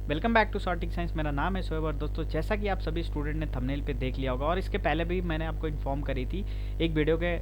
Welcome back to शॉर्टिक science. मेरा नाम है शोएब और दोस्तों जैसा कि आप सभी स्टूडेंट ने थंबनेल पे देख लिया होगा और इसके पहले भी मैंने आपको इन्फॉर्म करी थी एक वीडियो के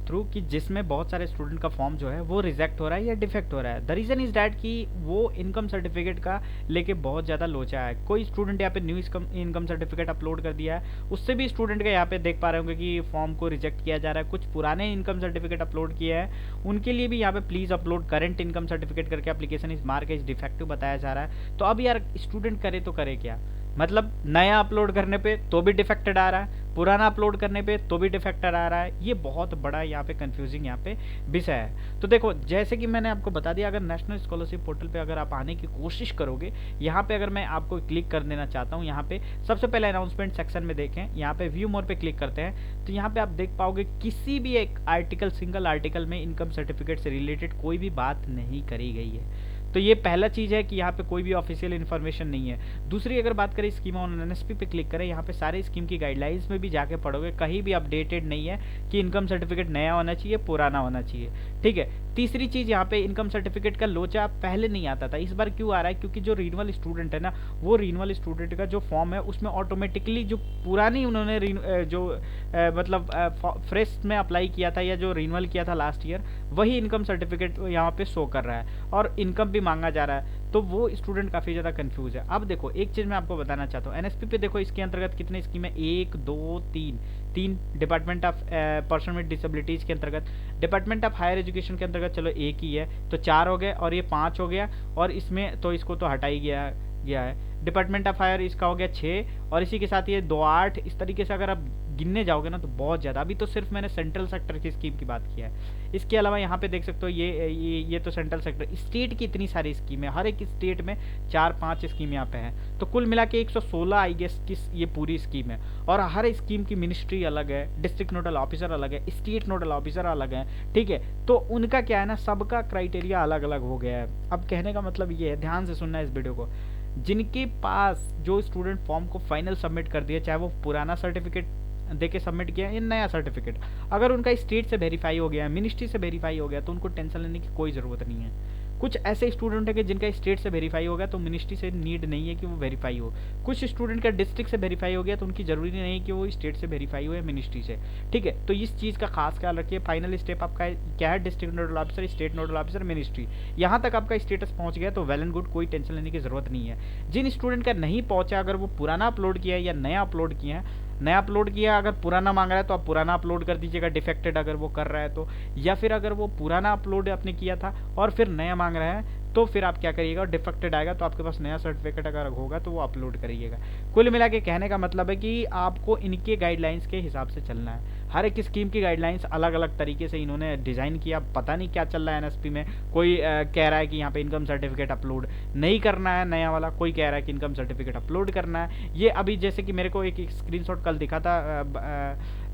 थ्रू कि जिसमें बहुत सारे स्टूडेंट का फॉर्म जो है वो रिजेक्ट हो रहा है या डिफेक्ट हो रहा है। द रीज़न इज़ डैट कि वो इनकम सर्टिफिकेट का लेके बहुत ज़्यादा लोचा है। कोई स्टूडेंट यहाँ पे न्यू इनकम सर्टिफिकेट अपलोड कर दिया है, उससे भी स्टूडेंट का यहाँ पे देख पा रहे होंगे कि फॉर्म को रिजेक्ट किया जा रहा है। कुछ पुराने इनकम सर्टिफिकेट अपलोड किए हैं, उनके लिए भी यहाँ पे please upload current income certificate करके एप्लीकेशन इस मार्क इज डिफेक्टिव बताया जा रहा है। तो अब यार स्टूडेंट करे तो करे क्या, मतलब नया अपलोड करने पे तो भी डिफेक्टेड आ रहा है, पुराना अपलोड करने पे तो भी डिफेक्टेड आ रहा है। ये बहुत बड़ा यहाँ पे कंफ्यूजिंग यहाँ पे विषय है। तो देखो जैसे कि मैंने आपको बता दिया, अगर नेशनल स्कॉलरशिप पोर्टल पे अगर आप आने की कोशिश करोगे, यहाँ पे अगर मैं आपको क्लिक कर देना चाहता हूँ, यहाँ पे सबसे पहले अनाउंसमेंट सेक्शन में देखें, यहाँ पे व्यू मोर पे क्लिक करते हैं तो यहाँ पे आप देख पाओगे किसी भी एक आर्टिकल, सिंगल आर्टिकल में इनकम सर्टिफिकेट से रिलेटेड कोई भी बात नहीं करी गई है। तो ये पहला चीज़ है कि यहाँ पे कोई भी ऑफिशियल इन्फॉर्मेशन नहीं है। दूसरी अगर बात करें स्कीम ऑन एनएसपी पे क्लिक करें, यहाँ पे सारे स्कीम की गाइडलाइंस में भी जाके पढ़ोगे, कहीं भी अपडेटेड नहीं है कि इनकम सर्टिफिकेट नया होना चाहिए पुराना होना चाहिए। ठीक है। तीसरी चीज़, यहाँ पे इनकम सर्टिफिकेट का लोचा पहले नहीं आता था, इस बार क्यों आ रहा है? क्योंकि जो रिन्यूअल स्टूडेंट है ना, वो रिन्यूअल स्टूडेंट का जो फॉर्म है उसमें ऑटोमेटिकली जो पुरानी उन्होंने मतलब फ्रेश में अप्लाई किया था या जो रिन्यूअल किया था लास्ट ईयर, वही इनकम सर्टिफिकेट यहाँ पे शो कर रहा है और इनकम भी मांगा जा रहा है। तो वो स्टूडेंट काफ़ी ज़्यादा कंफ्यूज है। अब देखो एक चीज़ मैं आपको बताना चाहता हूँ, एनएसपी पे देखो इसके अंतर्गत कितने स्कीम है, 1 2 3 department of person with disabilities के अंतर्गत, डिपार्टमेंट ऑफ हायर एजुकेशन के अंतर्गत चलो एक ही है, तो 4 हो गए और ये 5 हो गया, और इसमें तो इसको तो हटा ही गया है। डिपार्टमेंट ऑफ हायर इसका हो गया 6, और इसी के साथ ये 2 8। इस तरीके से अगर आप गिनने जाओगे ना तो बहुत ज़्यादा। अभी तो सिर्फ मैंने सेंट्रल सेक्टर की स्कीम की बात किया है। इसके अलावा यहाँ पे देख सकते हो ये तो सेंट्रल सेक्टर, स्टेट की इतनी सारी स्कीम है, हर एक स्टेट में 4-5 स्कीम यहाँ पे है। तो कुल मिला के 116 आई गेस की ये पूरी स्कीम है, और हर स्कीम की मिनिस्ट्री अलग है, डिस्ट्रिक्ट नोडल ऑफिसर अलग है, स्टेट नोडल ऑफिसर अलग है। ठीक है, तो उनका क्या है ना, सबका क्राइटेरिया अलग अलग हो गया है। अब कहने का मतलब ये है, ध्यान से सुनना है इस वीडियो को, जिनके पास जो स्टूडेंट फॉर्म को फाइनल सबमिट कर दिया, चाहे वो पुराना सर्टिफिकेट देके सबमिट किया या नया सर्टिफिकेट, अगर उनका स्टेट से वेरीफाई हो गया, मिनिस्ट्री से वेरीफाई हो गया, तो उनको टेंशन लेने की कोई ज़रूरत नहीं है। कुछ ऐसे स्टूडेंट है कि जिनका स्टेट से वेरीफाई हो गया तो मिनिस्ट्री से नीड नहीं है कि वो वेरीफाई हो। कुछ स्टूडेंट का डिस्ट्रिक्ट से वेरीफाई हो गया तो उनकी ज़रूरी नहीं है कि वो स्टेट से वेरीफाई हो या मिनिस्ट्री से। ठीक है, तो इस चीज़ का खास ख्याल रखिए। फाइनल स्टेप आपका क्या है, district nodal officer, state nodal officer, ministry. यहाँ तक आपका स्टेटस पहुँच गया तो वेल एंड गुड, कोई टेंशन लेने की ज़रूरत नहीं है। जिन स्टूडेंट का नहीं पहुँचा, अगर वो पुराना अपलोड किया है या नया अपलोड किया है, नया अपलोड किया, अगर पुराना मांग रहा है तो आप पुराना अपलोड कर दीजिएगा, डिफेक्टेड अगर वो कर रहा है तो, या फिर अगर वो पुराना अपलोड आपने किया था और फिर नया मांग रहा है तो फिर आप क्या करिएगा, डिफेक्टेड आएगा तो आपके पास नया सर्टिफिकेट अगर होगा तो वो अपलोड करिएगा। कुल मिला के कहने का मतलब है कि आपको इनके गाइडलाइंस के हिसाब से चलना है। हर एक स्कीम की गाइडलाइंस अलग अलग तरीके से इन्होंने डिज़ाइन किया, पता नहीं क्या चल रहा है एनएसपी में। कोई कह रहा है कि यहाँ पे इनकम सर्टिफिकेट अपलोड नहीं करना है नया वाला, कोई कह रहा है कि इनकम सर्टिफिकेट अपलोड करना है। ये अभी जैसे कि मेरे को एक स्क्रीनशॉट कल दिखा था,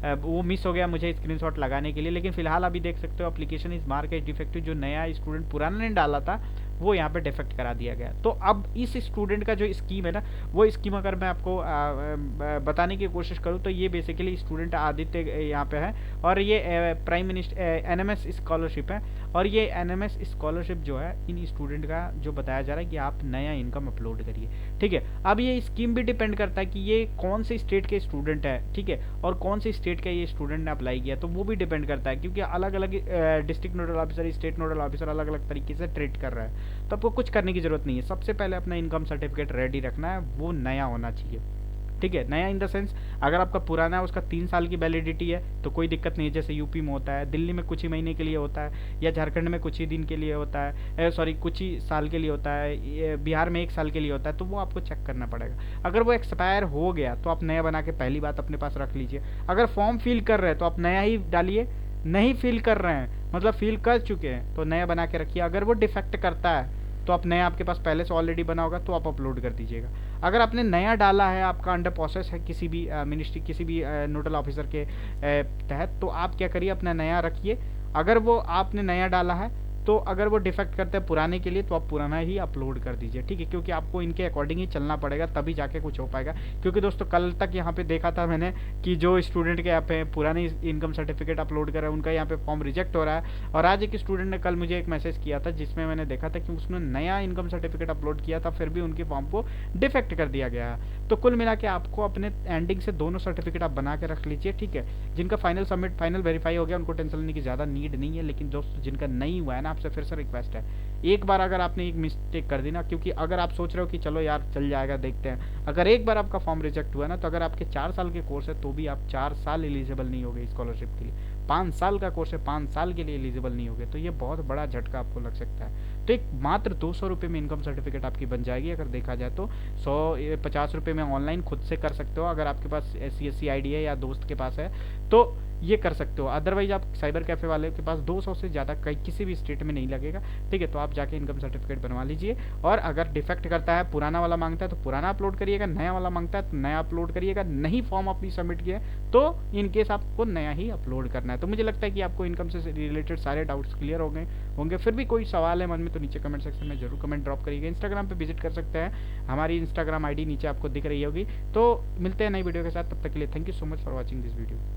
वो मिस हो गया मुझे स्क्रीनशॉट लगाने के लिए, लेकिन फिलहाल अभी देख सकते हो एप्लीकेशन इस मार्क एज डिफेक्टिव, जो नया स्टूडेंट पुराना ने डाला था वो यहाँ पे डिफेक्ट करा दिया गया। तो अब इस स्टूडेंट का जो स्कीम है ना, वो स्कीम अगर मैं आपको बताने की कोशिश करूँ तो ये बेसिकली स्टूडेंट आदित्य यहाँ पे है, और ये प्राइम मिनिस्टर एनएमएस स्कॉलरशिप है, और ये एनएमएस स्कॉलरशिप जो है इन स्टूडेंट का जो बताया जा रहा है कि आप नया इनकम अपलोड करिए। ठीक है, अब ये स्कीम भी डिपेंड करता है कि ये कौन से स्टेट के स्टूडेंट है, ठीक है, और कौन से स्टेट का ये स्टूडेंट ने अप्लाई किया, तो वो भी डिपेंड करता है, क्योंकि अलग अलग district nodal officer, state nodal officer अलग अलग तरीके से ट्रीट कर रहा है। तो आपको कुछ करने की जरूरत नहीं है। सबसे पहले अपना इनकम सर्टिफिकेट रेडी रखना है, वो नया होना चाहिए। ठीक है, नया इन द सेंस, अगर आपका पुराना है उसका 3 साल की वैलिडिटी है तो कोई दिक्कत नहीं है, जैसे यूपी में होता है, दिल्ली में कुछ ही महीने के लिए होता है, या झारखंड में कुछ ही दिन के लिए होता है, सॉरी कुछ ही साल के लिए होता है, बिहार में 1 साल के लिए होता है, तो वो आपको चेक करना पड़ेगा। अगर वो एक्सपायर हो गया तो आप नया बना के पहली बात अपने पास रख लीजिए। अगर फॉर्म फिल कर रहे हैं तो आप नया ही डालिए, नहीं फिल कर रहे हैं मतलब फिल कर चुके हैं तो नया बना के रखिए। अगर वो डिफेक्ट करता है तो आप नया, आपके पास पहले से ऑलरेडी बना होगा तो आप अपलोड कर दीजिएगा। अगर आपने नया डाला है, आपका अंडर प्रोसेस है किसी भी मिनिस्ट्री, किसी भी नोडल ऑफिसर के तहत, तो आप क्या करिए, अपना नया रखिए। अगर वो आपने नया डाला है तो अगर वो डिफेक्ट करते हैं पुराने के लिए तो आप पुराना ही अपलोड कर दीजिए, ठीक है, क्योंकि आपको इनके अकॉर्डिंग ही चलना पड़ेगा, तभी जाके कुछ हो पाएगा। क्योंकि दोस्तों कल तक यहाँ पे देखा था मैंने कि जो स्टूडेंट के यहाँ पे पुरानी इनकम सर्टिफिकेट अपलोड कर रहा है उनका यहाँ पे फॉर्म रिजेक्ट हो रहा है, और आज एक स्टूडेंट ने कल मुझे एक मैसेज किया था जिसमें मैंने देखा था कि उसने नया इनकम सर्टिफिकेट अपलोड किया था, फिर भी उनके फॉर्म को डिफेक्ट कर दिया गया है। तो कुल मिला के आपको अपने एंडिंग से दोनों सर्टिफिकेट आप बना के रख लीजिए, ठीक है। जिनका फाइनल सबमिट फाइनल वेरीफाई हो गया उनको टेंशन लेने की ज़्यादा नीड नहीं है, लेकिन दोस्तों जिनका नहीं हुआ है ना, आपसे फिर से रिक्वेस्ट है, एक बार अगर आपने एक मिस्टेक कर दी ना, क्योंकि अगर आप सोच रहे हो कि चलो यार चल जाएगा देखते हैं, अगर एक बार आपका फॉर्म रिजेक्ट हुआ ना, तो अगर आपके 4 साल के कोर्स है तो भी आप 4 साल एलिजिबल नहीं होगे स्कॉलरशिप के लिए। 5 साल का कोर्स है, 5 साल के लिए एलिजिबल नहीं होगे, तो ये बहुत बड़ा झटका आपको लग सकता है। तो एक मात्र 200 रुपये में इनकम सर्टिफिकेट आपकी बन जाएगी अगर देखा जाए तो। 150 रुपये में ऑनलाइन खुद से कर सकते हो, अगर आपके पास SC ID है या दोस्त के पास है तो ये कर सकते हो। अदरवाइज आप साइबर कैफे वाले के पास 200 से ज़्यादा कहीं किसी भी स्टेट में नहीं लगेगा, ठीक है। तो आप जाके इनकम सर्टिफिकेट बनवा लीजिए, और अगर डिफेक्ट करता है, पुराना वाला मांगता है तो पुराना अपलोड करिएगा, नया वाला मांगता है तो नया अपलोड करिएगा, नहीं फॉर्म अपनी सबमिट किया तो इन केस आपको नया ही अपलोड करना है। तो मुझे लगता है कि आपको इनकम से रिलेटेड सारे डाउट्स क्लियर हो गए होंगे। फिर भी कोई सवाल है मन में तो नीचे कमेंट सेक्शन में जरूर कमेंट ड्रॉप करिएगा। इंस्टाग्राम पे विजिट कर सकते हैं, हमारी इंस्टाग्राम ID नीचे आपको दिख रही होगी। तो मिलते हैं नई वीडियो के साथ, तब तक के लिए thank you so much for watching this video.